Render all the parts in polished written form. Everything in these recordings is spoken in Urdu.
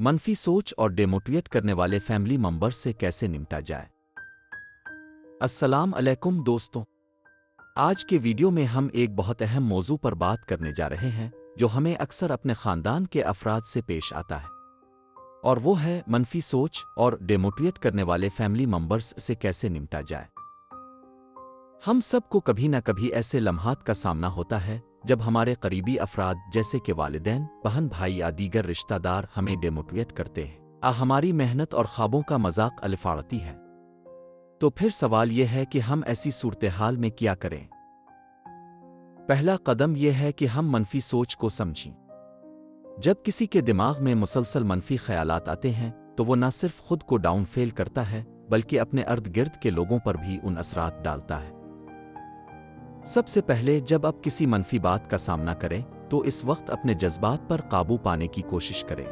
منفی سوچ اور ڈیموٹیویٹ کرنے والے فیملی ممبرز سے کیسے نمٹا جائے۔ السلام علیکم دوستوں، آج کے ویڈیو میں ہم ایک بہت اہم موضوع پر بات کرنے جا رہے ہیں جو ہمیں اکثر اپنے خاندان کے افراد سے پیش آتا ہے، اور وہ ہے منفی سوچ اور ڈیموٹیویٹ کرنے والے فیملی ممبرز سے کیسے نمٹا جائے۔ ہم سب کو کبھی نہ کبھی ایسے لمحات کا سامنا ہوتا ہے جب ہمارے قریبی افراد جیسے کہ والدین، بہن بھائی یا دیگر رشتہ دار ہمیں ڈیموٹیویٹ کرتے ہیں، ہماری محنت اور خوابوں کا مذاق اڑاتی ہے۔ تو پھر سوال یہ ہے کہ ہم ایسی صورتحال میں کیا کریں؟ پہلا قدم یہ ہے کہ ہم منفی سوچ کو سمجھیں۔ جب کسی کے دماغ میں مسلسل منفی خیالات آتے ہیں تو وہ نہ صرف خود کو ڈاؤن فیل کرتا ہے بلکہ اپنے ارد گرد کے لوگوں پر بھی ان اثرات ڈالتا ہے۔ سب سے پہلے جب آپ کسی منفی بات کا سامنا کریں تو اس وقت اپنے جذبات پر قابو پانے کی کوشش کریں۔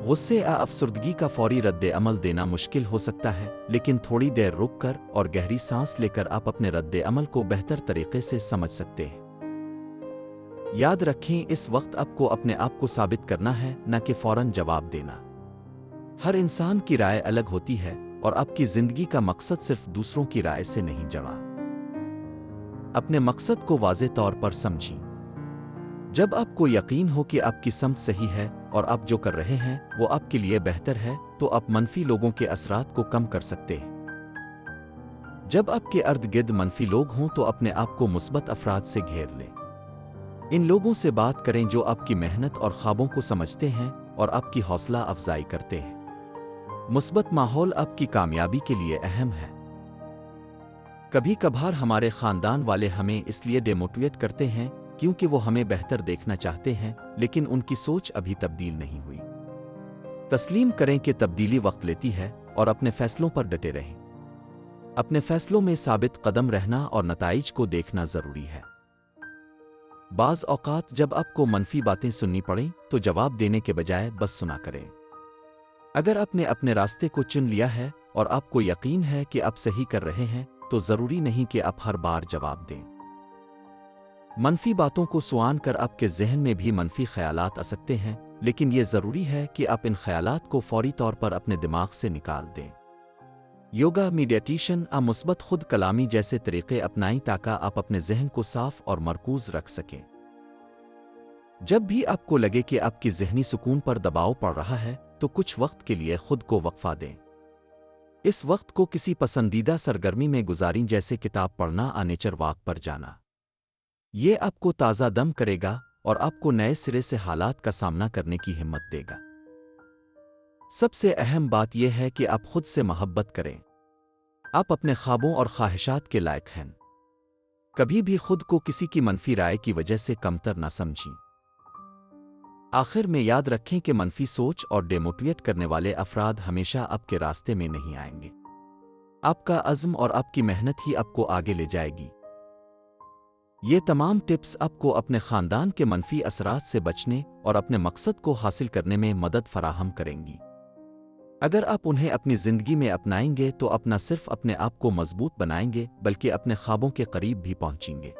غصے یا افسردگی کا فوری رد عمل دینا مشکل ہو سکتا ہے، لیکن تھوڑی دیر رک کر اور گہری سانس لے کر آپ اپنے رد عمل کو بہتر طریقے سے سمجھ سکتے ہیں۔ یاد رکھیں، اس وقت آپ کو اپنے آپ کو ثابت کرنا ہے، نہ کہ فوراً جواب دینا۔ ہر انسان کی رائے الگ ہوتی ہے اور آپ کی زندگی کا مقصد صرف دوسروں کی رائے سے نہیں جڑا۔ اپنے مقصد کو واضح طور پر سمجھیں۔ جب آپ کو یقین ہو کہ آپ کی سمت صحیح ہے اور آپ جو کر رہے ہیں وہ آپ کے لیے بہتر ہے تو آپ منفی لوگوں کے اثرات کو کم کر سکتے ہیں۔ جب آپ کے ارد گرد منفی لوگ ہوں تو اپنے آپ کو مثبت افراد سے گھیر لیں۔ ان لوگوں سے بات کریں جو آپ کی محنت اور خوابوں کو سمجھتے ہیں اور آپ کی حوصلہ افزائی کرتے ہیں۔ مثبت ماحول آپ کی کامیابی کے لیے اہم ہے۔ کبھی کبھار ہمارے خاندان والے ہمیں اس لیے ڈیموٹیویٹ کرتے ہیں کیونکہ وہ ہمیں بہتر دیکھنا چاہتے ہیں، لیکن ان کی سوچ ابھی تبدیل نہیں ہوئی۔ تسلیم کریں کہ تبدیلی وقت لیتی ہے اور اپنے فیصلوں پر ڈٹے رہیں۔ اپنے فیصلوں میں ثابت قدم رہنا اور نتائج کو دیکھنا ضروری ہے۔ بعض اوقات جب آپ کو منفی باتیں سننی پڑیں تو جواب دینے کے بجائے بس سنا کریں۔ اگر آپ نے اپنے راستے کو چن لیا ہے اور آپ کو یقین ہے کہ آپ صحیح کر رہے ہیں تو ضروری نہیں کہ آپ ہر بار جواب دیں۔ منفی باتوں کو سوان کر آپ کے ذہن میں بھی منفی خیالات آ سکتے ہیں، لیکن یہ ضروری ہے کہ آپ ان خیالات کو فوری طور پر اپنے دماغ سے نکال دیں۔ یوگا، میڈیٹیشن یا مثبت خود کلامی جیسے طریقے اپنائیں تاکہ آپ اپنے ذہن کو صاف اور مرکوز رکھ سکیں۔ جب بھی آپ کو لگے کہ آپ کی ذہنی سکون پر دباؤ پڑ رہا ہے تو کچھ وقت کے لیے خود کو وقفہ دیں۔ اس وقت کو کسی پسندیدہ سرگرمی میں گزاریں، جیسے کتاب پڑھنا یا نیچر واک پر جانا۔ یہ آپ کو تازہ دم کرے گا اور آپ کو نئے سرے سے حالات کا سامنا کرنے کی ہمت دے گا۔ سب سے اہم بات یہ ہے کہ آپ خود سے محبت کریں۔ آپ اپنے خوابوں اور خواہشات کے لائق ہیں۔ کبھی بھی خود کو کسی کی منفی رائے کی وجہ سے کمتر نہ سمجھیں۔ آخر میں یاد رکھیں کہ منفی سوچ اور ڈیموٹیویٹ کرنے والے افراد ہمیشہ آپ کے راستے میں نہیں آئیں گے۔ آپ کا عزم اور آپ کی محنت ہی آپ کو آگے لے جائے گی۔ یہ تمام ٹپس آپ کو اپنے خاندان کے منفی اثرات سے بچنے اور اپنے مقصد کو حاصل کرنے میں مدد فراہم کریں گی۔ اگر آپ انہیں اپنی زندگی میں اپنائیں گے تو آپ نہ صرف اپنے آپ کو مضبوط بنائیں گے بلکہ اپنے خوابوں کے قریب بھی پہنچیں گے۔